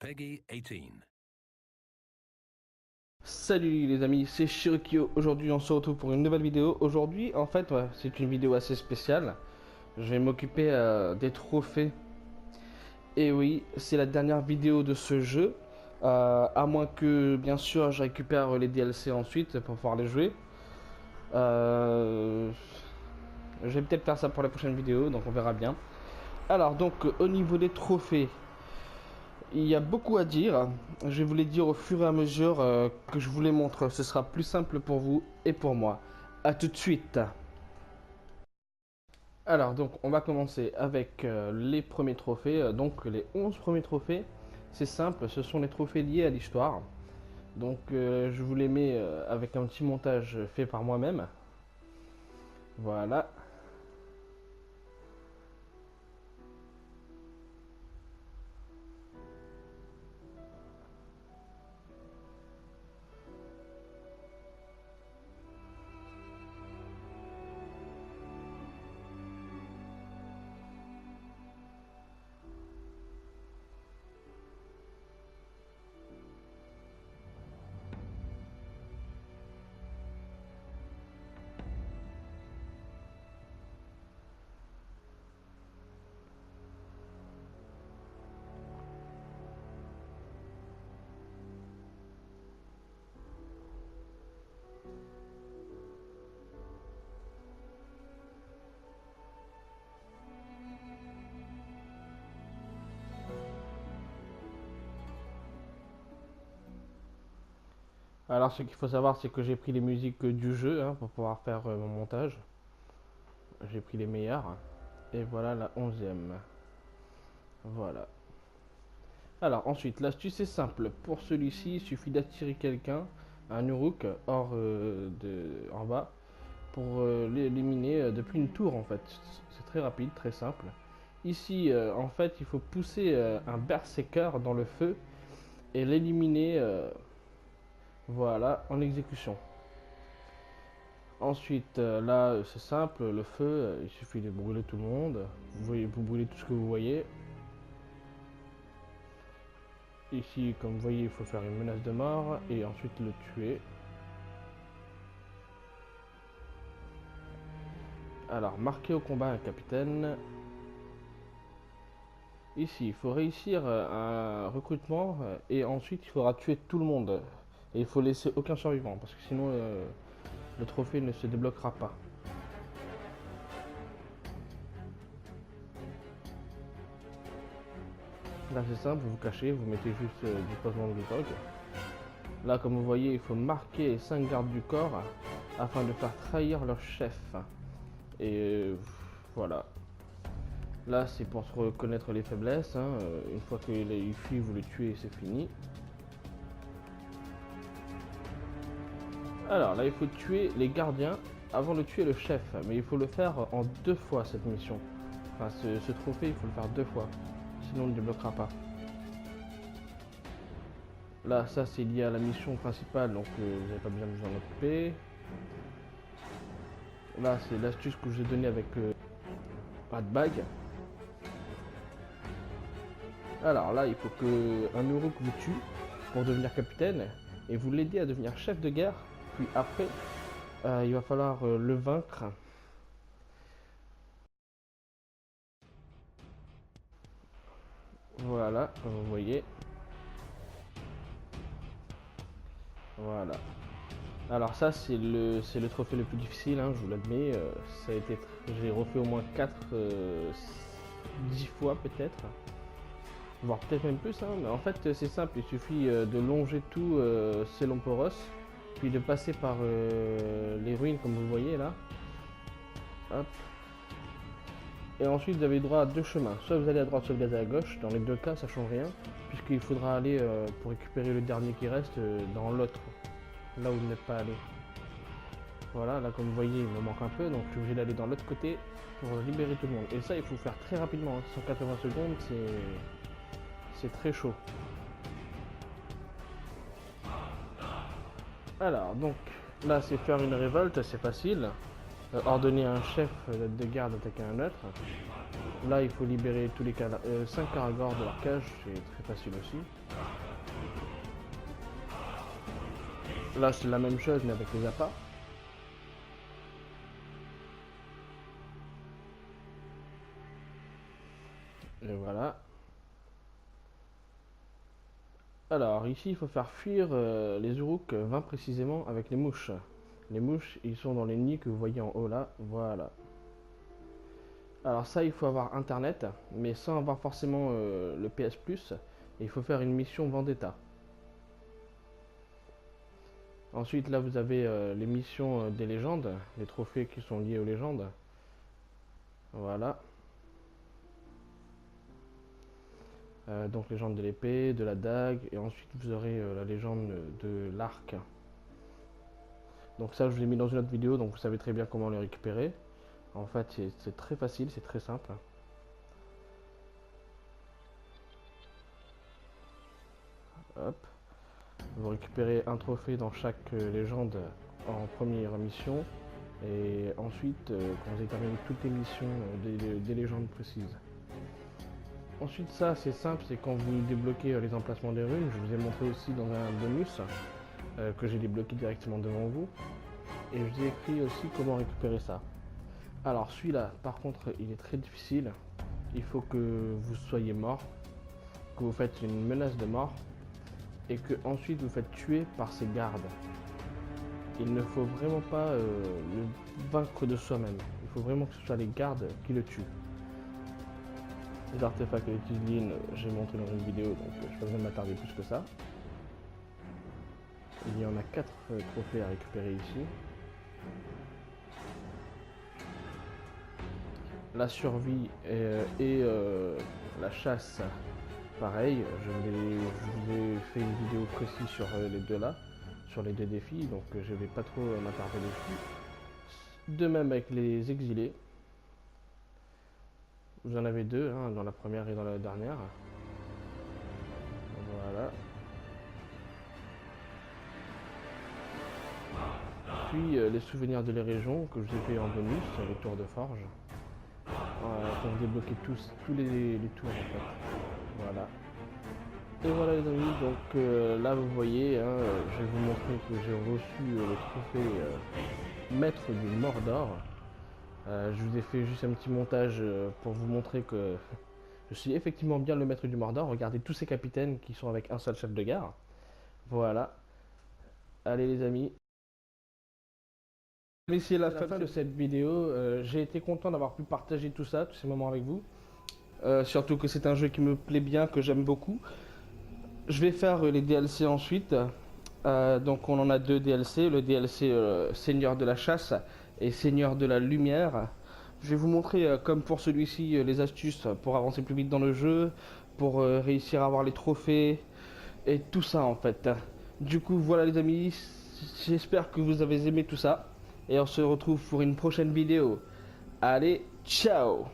Peggy 18. Salut les amis, c'est Shirokyo. Aujourd'hui on se retrouve pour une nouvelle vidéo. Aujourd'hui en fait c'est une vidéo assez spéciale. Je vais m'occuper des trophées. Et oui, c'est la dernière vidéo de ce jeu. À moins que bien sûr je récupère les DLC ensuite pour pouvoir les jouer. Euh, je vais peut-être faire ça pour la prochaine vidéo, donc on verra bien. Alors donc au niveau des trophées, il y a beaucoup à dire. Je vais vous les dire au fur et à mesure que je vous les montre. Ce sera plus simple pour vous et pour moi. A tout de suite. Alors, donc, on va commencer avec les premiers trophées. Donc, les 11 premiers trophées, c'est simple, ce sont les trophées liés à l'histoire. Donc, je vous les mets avec un petit montage fait par moi-même. Voilà. Alors, ce qu'il faut savoir, c'est que j'ai pris les musiques du jeu pour pouvoir faire mon montage. J'ai pris les meilleures. Et voilà la 11e. Voilà. Alors ensuite, l'astuce est simple. Pour celui-ci, il suffit d'attirer quelqu'un, un Uruk, en bas, pour l'éliminer depuis une tour en fait. C'est très rapide, très simple. Ici, en fait, il faut pousser un Berserker dans le feu et l'éliminer, voilà, en exécution. Ensuite, là, c'est simple, le feu, il suffit de brûler tout le monde. Vous brûlez tout ce que vous voyez. Ici, comme vous voyez, il faut faire une menace de mort et ensuite le tuer. Alors, marquer au combat un capitaine. Ici, il faut réussir un recrutement et ensuite il faudra tuer tout le monde. Et il faut laisser aucun survivant parce que sinon le trophée ne se débloquera pas. Là, c'est simple, vous vous cachez, vous mettez juste du placement de dog. Là, comme vous voyez, il faut marquer 5 gardes du corps afin de faire trahir leur chef. Et voilà. Là, c'est pour se reconnaître les faiblesses. Une fois qu'il fuit, vous le tuez et c'est fini. Alors là, il faut tuer les gardiens avant de tuer le chef. Mais il faut le faire en 2 fois cette mission. Enfin, ce trophée, il faut le faire 2 fois. Sinon, on ne débloquera pas. Là, ça, c'est lié à la mission principale. Donc, vous n'avez pas besoin de vous en occuper. Là, c'est l'astuce que je vous ai donnée avec pas de bague. Alors là, il faut qu'un Uruk vous tue pour devenir capitaine et vous l'aidez à devenir chef de guerre. Puis après, il va falloir le vaincre. Voilà, comme vous voyez. Voilà. Alors ça, c'est le trophée le plus difficile, je vous l'admets. J'ai refait au moins 4, 10 fois peut-être. Voire peut-être même plus, mais en fait c'est simple, il suffit de longer tout Selomporos, puis de passer par les ruines comme vous voyez là. Hop. Et ensuite vous avez droit à 2 chemins, soit vous allez à droite, soit vous allez à gauche, dans les 2 cas ça change rien, puisqu'il faudra aller pour récupérer le dernier qui reste dans l'autre, là où vous n'êtes pas allé. Voilà, là comme vous voyez il me manque un peu, donc je suis obligé d'aller dans l'autre côté pour libérer tout le monde. Et ça il faut faire très rapidement, 180 secondes c'est très chaud. Alors, donc, là, c'est faire une révolte, c'est facile. Ordonner à un chef de garde d'attaquer un autre. Là, il faut libérer tous les 5 caragors de leur cage, c'est très facile aussi. Là, c'est la même chose, mais avec les appâts. Et voilà. Alors, ici, il faut faire fuir les Uruks 20 précisément avec les mouches. Les mouches, ils sont dans les nids que vous voyez en haut là. Voilà. Alors ça, il faut avoir internet, mais sans avoir forcément le PS Plus. Il faut faire une mission Vendetta. Ensuite, là, vous avez les missions des légendes, les trophées qui sont liés aux légendes. Voilà. Donc légende de l'épée, de la dague, et ensuite vous aurez la légende de l'arc. Donc ça, je vous l'ai mis dans une autre vidéo, donc vous savez très bien comment les récupérer. En fait, c'est très facile, c'est très simple. Hop. Vous récupérez un trophée dans chaque légende en première mission. Et ensuite, quand vous avez terminé toutes les missions des légendes précises. Ensuite, ça, c'est simple, c'est quand vous débloquez les emplacements des runes. Je vous ai montré aussi dans un bonus que j'ai débloqué directement devant vous. Et je vous ai écrit aussi comment récupérer ça. Alors, celui-là, par contre, il est très difficile. Il faut que vous soyez mort, que vous faites une menace de mort, et que ensuite vous faites tuer par ses gardes. Il ne faut vraiment pas le vaincre de soi-même. Il faut vraiment que ce soit les gardes qui le tuent. Les artefacts et les cuisines, j'ai montré dans une vidéo, donc je ne vais pas besoin de m'attarder plus que ça. Il y en a 4 trophées à récupérer ici. La survie et la chasse, pareil, je vous ai fait une vidéo précise sur les deux là, sur les deux défis, donc je vais pas trop m'attarder dessus. De même avec les exilés. Vous en avez deux, hein, dans la première et dans la dernière. Voilà. Puis les souvenirs de les régions que je vous ai fait en bonus, les tours de forge. Pour débloquer tous les tours en fait. Voilà. Et voilà les amis, donc là vous voyez, hein, je vais vous montrer que j'ai reçu le trophée maître du Mordor. Je vous ai fait juste un petit montage pour vous montrer que je suis effectivement bien le maître du Mordor. Regardez tous ces capitaines qui sont avec un seul chef de gare. Voilà. Allez les amis. C'est la fin de cette vidéo. J'ai été content d'avoir pu partager tout ça, tous ces moments avec vous. Surtout que c'est un jeu qui me plaît bien, que j'aime beaucoup. Je vais faire les DLC ensuite. Donc on en a deux DLC. Le DLC Seigneur de la Chasse et Seigneur de la Lumière. Je vais vous montrer, comme pour celui-ci, les astuces pour avancer plus vite dans le jeu, pour réussir à avoir les trophées et tout ça en fait. Du coup, voilà les amis, j'espère que vous avez aimé tout ça et on se retrouve pour une prochaine vidéo. Allez, ciao!